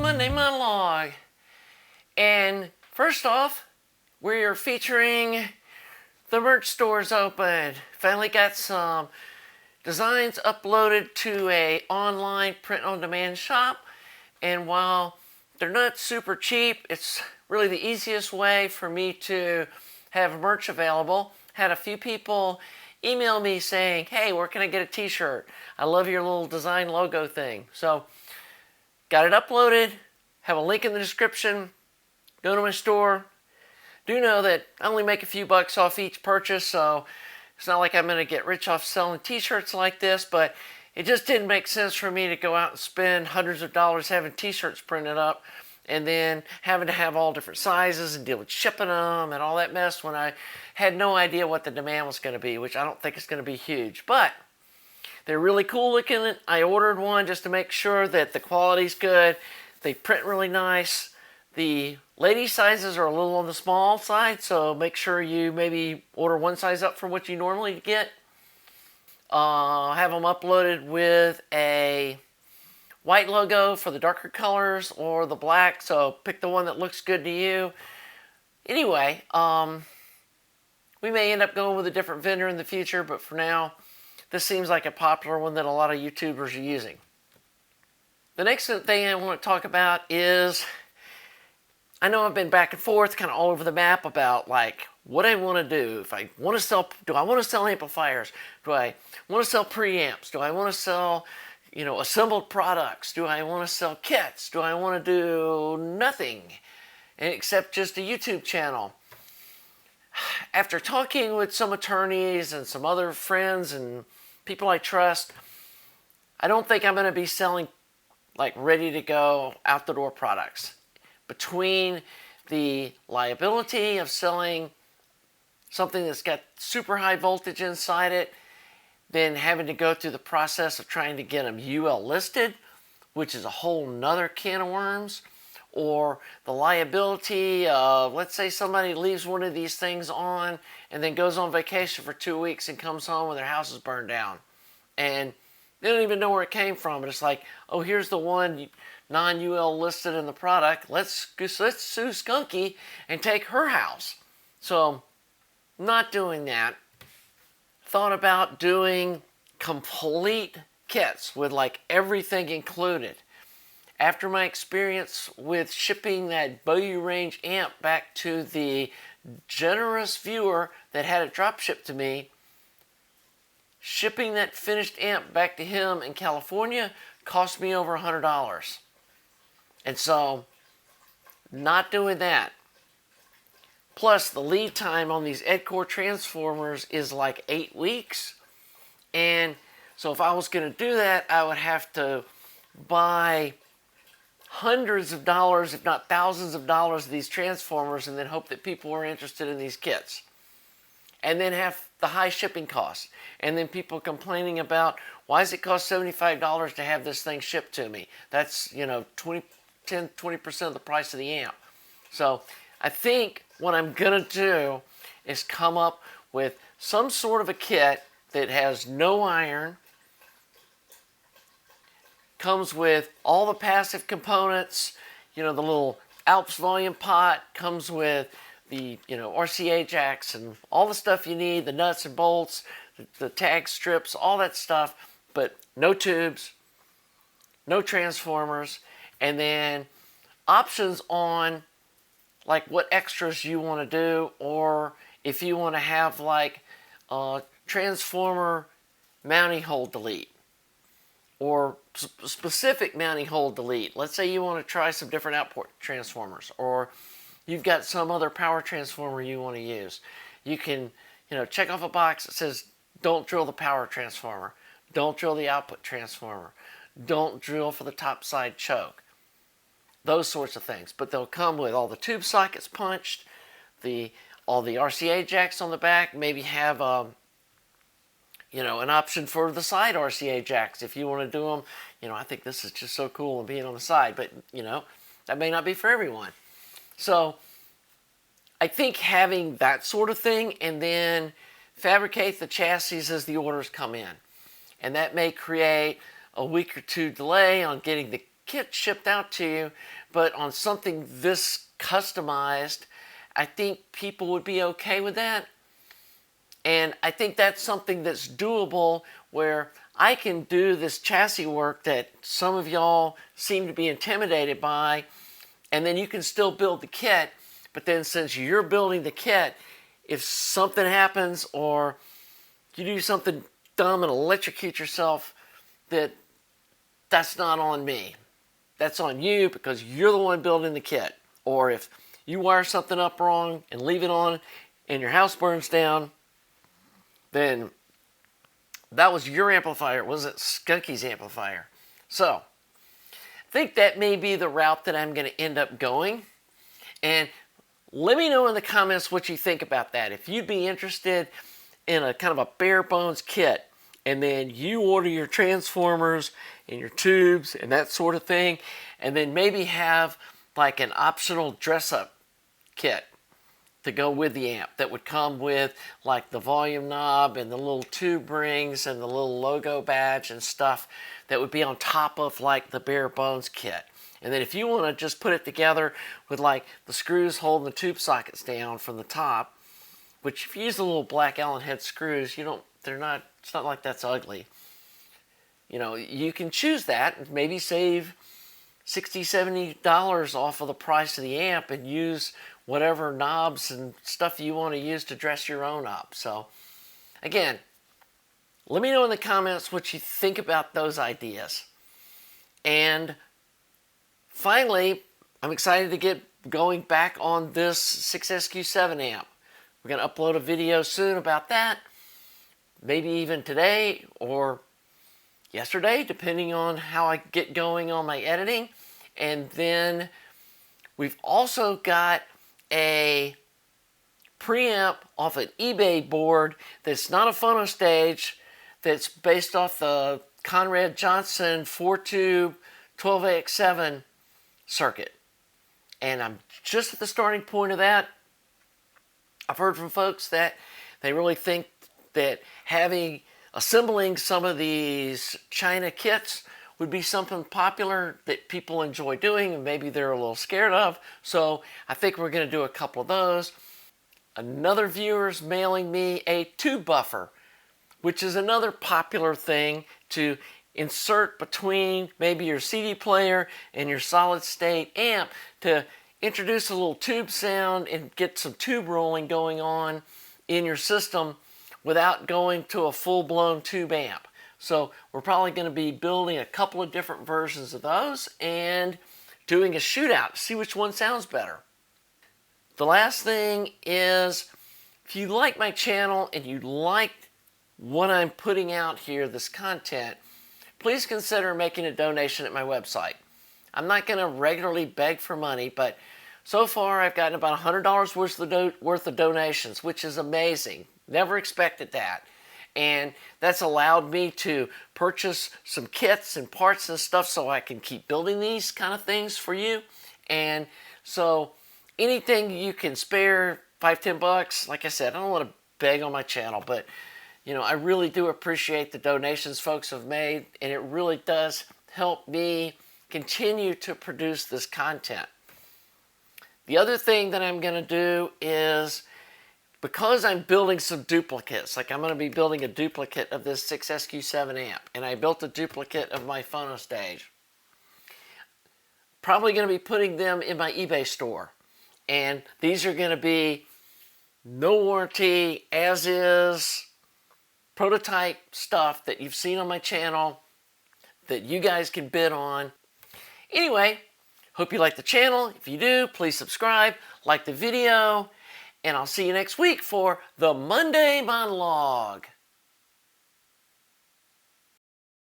Monday Monologue. And first off, we're featuring the merch stores open. Finally got some designs uploaded to a online print-on-demand shop. And while they're not super cheap, it's really the easiest way for me to have merch available. Had a few people email me saying, hey, where can I get a t-shirt? I love your little design logo thing. So got it uploaded, have a link in the description, go to my store. Do know that I only make a few bucks off each purchase, so it's not like I'm going to get rich off selling t-shirts like this, but it just didn't make sense for me to go out and spend hundreds of dollars having t-shirts printed up and then having to have all different sizes and deal with shipping them and all that mess when I had no idea what the demand was going to be, which I don't think is going to be huge. But they're really cool looking. I ordered one just to make sure that the quality's good. They print really nice. The lady sizes are a little on the small side, so make sure you maybe order one size up from what you normally get. Have them uploaded with a white logo for the darker colors or the black, so pick the one that looks good to you. Anyway, we may end up going with a different vendor in the future, but for now, this seems like a popular one that a lot of YouTubers are using. The next thing I want to talk about is, I know I've been back and forth kind of all over the map about like what I want to do. If I want to sell, do I want to sell amplifiers? Do I want to sell preamps? Do I want to sell, assembled products? Do I want to sell kits? Do I want to do nothing except just a YouTube channel? After talking with some attorneys and some other friends and people I trust, I don't think I'm going to be selling like ready to go out the door products. Between the liability of selling something that's got super high voltage inside it, then having to go through the process of trying to get them UL listed, which is a whole nother can of worms, or the liability of, let's say somebody leaves one of these things on and then goes on vacation for 2 weeks and comes home and their house is burned down. And they don't even know where it came from. But it's like, oh, here's the one non-UL listed in the product. Let's sue Skunky and take her house. So, not doing that. Thought about doing complete kits with like everything included. After my experience with shipping that Boyu Range amp back to the generous viewer that had it drop shipped to me, shipping that finished amp back to him in California cost me over $100. And so, not doing that. Plus, the lead time on these EdCore transformers is like 8 weeks. And so if I was going to do that, I would have to buy hundreds of dollars, if not thousands of dollars of these transformers and then hope that people were interested in these kits. And then have the high shipping costs. And then people complaining about, why does it cost $75 to have this thing shipped to me? That's, 10-20% of the price of the amp. So I think what I'm going to do is come up with some sort of a kit that has no iron, comes with all the passive components, the little Alps volume pot, comes with the, RCA jacks and all the stuff you need, the nuts and bolts, the tag strips, all that stuff, but no tubes, no transformers, and then options on like what extras you want to do, or if you want to have like a transformer mounting hole delete or specific mounting hole delete. Let's say you want to try some different output transformers, or you've got some other power transformer you want to use. You can, check off a box that says don't drill the power transformer, don't drill the output transformer, don't drill for the top side choke. Those sorts of things. But they'll come with all the tube sockets punched, all the RCA jacks on the back, maybe have an option for the side RCA jacks if you want to do them. I think this is just so cool and being on the side, but that may not be for everyone. So I think having that sort of thing and then fabricate the chassis as the orders come in. And that may create a week or two delay on getting the kit shipped out to you, but on something this customized, I think people would be okay with that. And I think that's something that's doable, where I can do this chassis work that some of y'all seem to be intimidated by, and then you can still build the kit. But then since you're building the kit, if something happens or you do something dumb and electrocute yourself, that's not on me. That's on you, because you're the one building the kit. Or if you wire something up wrong and leave it on and your house burns down, then that was your amplifier. It wasn't Skunky's amplifier. So I think that may be the route that I'm going to end up going. And let me know in the comments what you think about that. If you'd be interested in a kind of a bare bones kit, and then you order your transformers and your tubes and that sort of thing, and then maybe have like an optional dress up kit to go with the amp that would come with like the volume knob and the little tube rings and the little logo badge and stuff that would be on top of like the bare bones kit. And then if you want to just put it together with like the screws holding the tube sockets down from the top, which if you use the little black Allen head screws, it's not like that's ugly. You know, you can choose that and maybe save $60, $70 off of the price of the amp and use whatever knobs and stuff you want to use to dress your own up. So again, let me know in the comments what you think about those ideas. And finally, I'm excited to get going back on this 6SQ7 amp. We're going to upload a video soon about that. Maybe even today or yesterday, depending on how I get going on my editing. And then we've also got a preamp off an eBay board that's not a phono stage, that's based off the Conrad Johnson 4-tube 12AX7 circuit. And I'm just at the starting point of that. I've heard from folks that they really think that assembling some of these China kits would be something popular that people enjoy doing and maybe they're a little scared of. So I think we're going to do a couple of those. Another viewer's mailing me a tube buffer, which is another popular thing to insert between maybe your CD player and your solid state amp to introduce a little tube sound and get some tube rolling going on in your system without going to a full-blown tube amp. So we're probably going to be building a couple of different versions of those and doing a shootout to see which one sounds better. The last thing is, if you like my channel and you like what I'm putting out here, this content, please consider making a donation at my website. I'm not going to regularly beg for money, but so far I've gotten about $100 worth of donations, which is amazing. Never expected that. And that's allowed me to purchase some kits and parts and stuff so I can keep building these kind of things for you. And so anything you can spare, $5, $10, like I said, I don't want to beg on my channel, but you know, I really do appreciate the donations folks have made, and it really does help me continue to produce this content. The other thing that I'm going to do is, because I'm building some duplicates, like I'm going to be building a duplicate of this 6SQ7 amp, and I built a duplicate of my phono stage. Probably going to be putting them in my eBay store. And these are going to be no warranty, as is, prototype stuff that you've seen on my channel that you guys can bid on. Anyway, hope you like the channel. If you do, please subscribe, like the video, and I'll see you next week for the Monday Monologue.